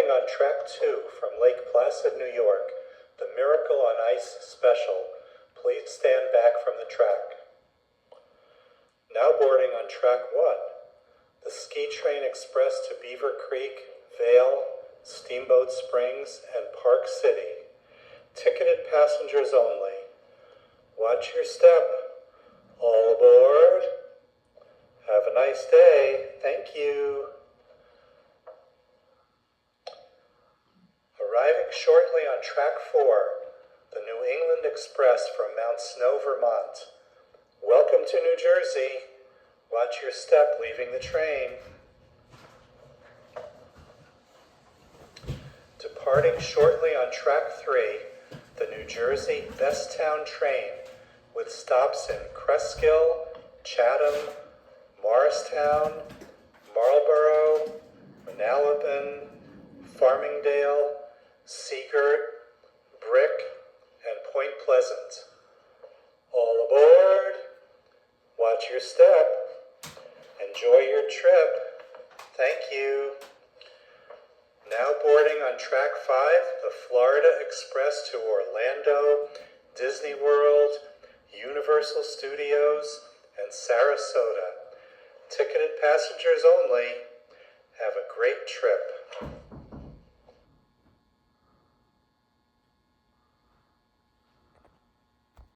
boarding on track 2 from Lake Placid, New York, the Miracle on Ice Special. Please stand back from the track. Now boarding on track 1, the Ski Train Express to Beaver Creek, Vail, Steamboat Springs, and Park City. Ticketed passengers only. Watch your step. All aboard. Have a nice day. Thank you. Arriving shortly on track 4, the New England Express from Mount Snow, Vermont. Welcome to New Jersey. Watch your step leaving the train. Departing shortly on track 3, the New Jersey Besttown train with stops in Cresskill, Chatham, Morristown, Marlborough, Manalapan, Farmingdale, Seagirt, Brick, and Point Pleasant. All aboard. Watch your step. Enjoy your trip. Thank you. Now boarding on track 5, the Florida Express to Orlando, Disney World, Universal Studios, and Sarasota. Ticketed passengers only. Have a great trip.